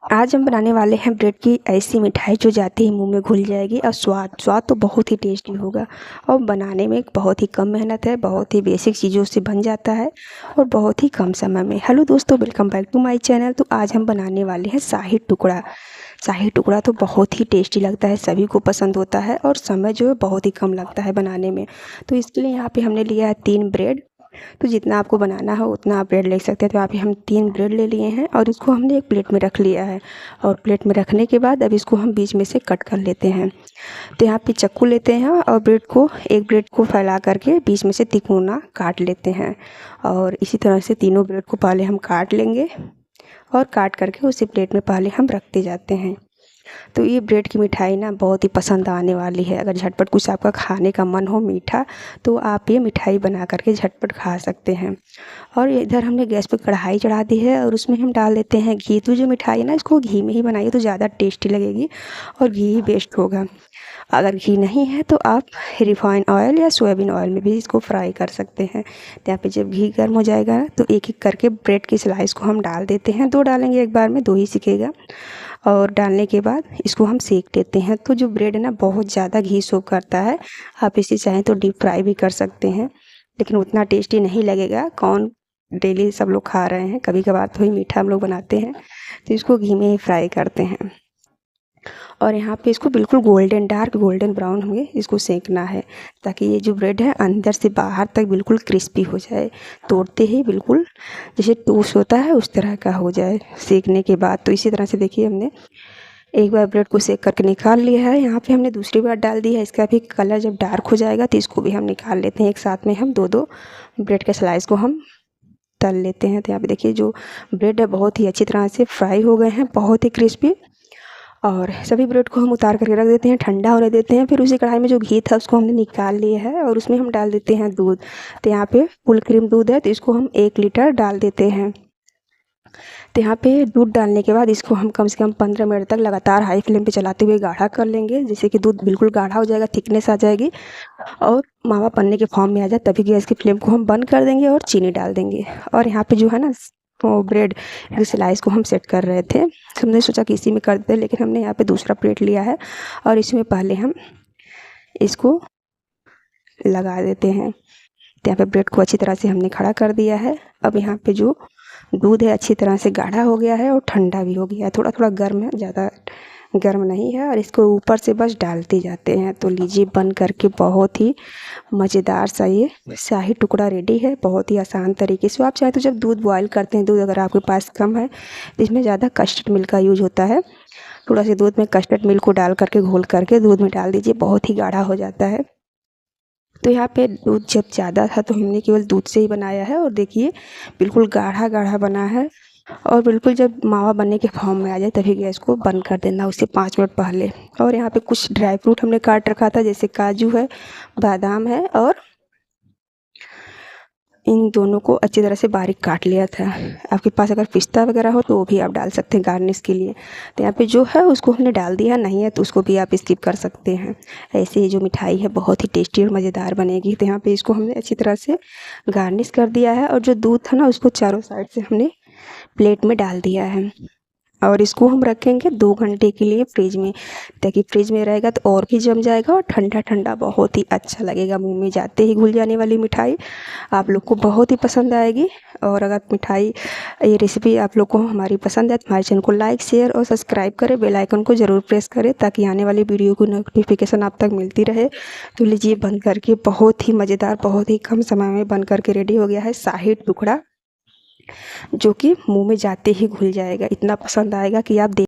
आज हम बनाने वाले हैं ब्रेड की ऐसी मिठाई जो जाते ही मुंह में घुल जाएगी और स्वाद तो बहुत ही टेस्टी होगा और बनाने में बहुत ही कम मेहनत है, बहुत ही बेसिक चीज़ों से बन जाता है और बहुत ही कम समय में। हेलो दोस्तों, welcome back to my channel. तो आज हम बनाने वाले हैं शाही टुकड़ा। शाही टुकड़ा तो बहुत ही टेस्टी लगता है, सभी को पसंद होता है और समय जो है बहुत ही कम लगता है बनाने में। तो इसके लिए यहाँ पे हमने लिया है 3 ब्रेड। तो जितना आपको बनाना हो उतना आप ब्रेड ले सकते हैं। तो यहाँ पे हम 3 ब्रेड ले लिए हैं और इसको हमने एक प्लेट में रख लिया है। और प्लेट में रखने के बाद अब इसको हम बीच में से कट कर लेते हैं। तो यहाँ पे चाकू लेते हैं और एक ब्रेड को फैला करके बीच में से तिकोना काट लेते हैं। और इसी तरह से तीनों ब्रेड को पहले हम काट लेंगे और काट करके उसी प्लेट में पहले हम रखते जाते हैं। तो ये ब्रेड की मिठाई ना बहुत ही पसंद आने वाली है। अगर झटपट कुछ आपका खाने का मन हो मीठा, तो आप ये मिठाई बना करके झटपट खा सकते हैं। और इधर हमने गैस पर कढ़ाई चढ़ा दी है और उसमें हम डाल देते हैं घी। तो जो मिठाई है ना, इसको घी में ही बनाइए तो ज़्यादा टेस्टी लगेगी और घी ही बेस्ट होगा। अगर घी नहीं है तो आप रिफाइन ऑयल या सोयाबीन ऑयल में भी इसको फ्राई कर सकते हैं। तो यहाँ पे जब घी गर्म हो जाएगा तो एक एक करके ब्रेड की स्लाइस को हम डाल देते हैं। 2 डालेंगे एक बार में, 2 ही सिकेगा। और डालने के बाद इसको हम सेक देते हैं। तो जो ब्रेड है ना, बहुत ज़्यादा घी सोख करता है। आप इसे चाहें तो डीप फ्राई भी कर सकते हैं, लेकिन उतना टेस्टी नहीं लगेगा। कौन डेली सब लोग खा रहे हैं, कभी कभार तो ही मीठा हम लोग बनाते हैं, तो इसको घी में ही फ्राई करते हैं। और यहाँ पे इसको बिल्कुल डार्क गोल्डन ब्राउन हमें इसको सेकना है, ताकि ये जो ब्रेड है अंदर से बाहर तक बिल्कुल क्रिस्पी हो जाए। तोड़ते ही बिल्कुल जैसे टोस्ट होता है उस तरह का हो जाए सेकने के बाद। तो इसी तरह से देखिए, हमने एक बार ब्रेड को सेक करके निकाल लिया है। यहाँ पे हमने दूसरी बार डाल दी है। इसका भी कलर जब डार्क हो जाएगा तो इसको भी हम निकाल लेते हैं। एक साथ में हम 2-2 ब्रेड के स्लाइस को हम तल लेते हैं। तो यहाँ पे देखिए, जो ब्रेड है बहुत ही अच्छी तरह से फ्राई हो गए हैं, बहुत ही क्रिस्पी। और सभी ब्रेड को हम उतार करके रख देते हैं, ठंडा होने देते हैं। फिर उसी कढ़ाई में जो घी था उसको हमने निकाल लिया है और उसमें हम डाल देते हैं दूध। तो यहाँ पे फुल क्रीम दूध है, तो इसको हम 1 लीटर डाल देते हैं। तो यहाँ पे दूध डालने के बाद इसको हम कम से कम 15 मिनट तक लगातार हाई फ्लेम पे चलाते हुए गाढ़ा कर लेंगे, जिससे कि दूध बिल्कुल गाढ़ा हो जाएगा, थिकनेस आ जाएगी और मावा पन्ने के फॉर्म में आ जाए। तभी गैस की फ्लेम को हम बंद कर देंगे और चीनी डाल देंगे। और यहाँ पे जो है ना, वो ब्रेड की स्लाइस को हम सेट कर रहे थे। हमने सोचा कि इसी में कर देते, लेकिन हमने यहाँ पे दूसरा प्लेट लिया है और इसमें पहले हम इसको लगा देते हैं। तो यहाँ पे ब्रेड को अच्छी तरह से हमने खड़ा कर दिया है। अब यहाँ पे जो दूध है अच्छी तरह से गाढ़ा हो गया है और ठंडा भी हो गया है। थोड़ा थोड़ा गर्म है, ज़्यादा गर्म नहीं है। और इसको ऊपर से बस डालते जाते हैं। तो लीजिए, बन करके बहुत ही मज़ेदार सा ये शाही टुकड़ा रेडी है, बहुत ही आसान तरीके से। आप चाहे तो जब दूध बॉयल करते हैं, दूध अगर आपके पास कम है तो इसमें ज़्यादा कस्टर्ड मिल्क का यूज होता है। थोड़ा सा दूध में कस्टर्ड मिल्क को डाल करके घोल करके दूध में डाल दीजिए, बहुत ही गाढ़ा हो जाता है। तो यहाँ पे दूध जब ज़्यादा था तो हमने केवल दूध से ही बनाया है। और देखिए, बिल्कुल गाढ़ा गाढ़ा बना है। और बिल्कुल जब मावा बनने के फॉर्म में आ जाए तभी गैस को बंद कर देना, उससे 5 मिनट पहले। और यहाँ पे कुछ ड्राई फ्रूट हमने काट रखा था, जैसे काजू है, बादाम है, और इन दोनों को अच्छी तरह से बारीक काट लिया था। आपके पास अगर पिस्ता वगैरह हो तो वो भी आप डाल सकते हैं गार्निश के लिए। तो यहाँ पे जो है उसको हमने डाल दिया, नहीं है तो उसको भी आप स्किप कर सकते हैं। ऐसे ही जो मिठाई है बहुत ही टेस्टी और मज़ेदार बनेगी। तो यहाँ पे इसको हमने अच्छी तरह से गार्निश कर दिया है और जो दूध था ना, उसको चारों साइड से हमने प्लेट में डाल दिया है। और इसको हम रखेंगे 2 घंटे के लिए फ्रिज में, ताकि फ्रिज में रहेगा तो और भी जम जाएगा और ठंडा ठंडा बहुत ही अच्छा लगेगा। मुंह में जाते ही घुल जाने वाली मिठाई आप लोग को बहुत ही पसंद आएगी। और अगर ये रेसिपी आप लोग को हमारी पसंद है तो हमारे चैनल को लाइक, शेयर और सब्सक्राइब करें। बेल आइकन को ज़रूर प्रेस करें ताकि आने वाली वीडियो की नोटिफिकेशन आप तक मिलती रहे। तो लीजिए, बन करके बहुत ही मज़ेदार, बहुत ही कम समय में बन करके रेडी हो गया है शाही टुकड़ा, जो कि मुंह में जाते ही घुल जाएगा। इतना पसंद आएगा कि आप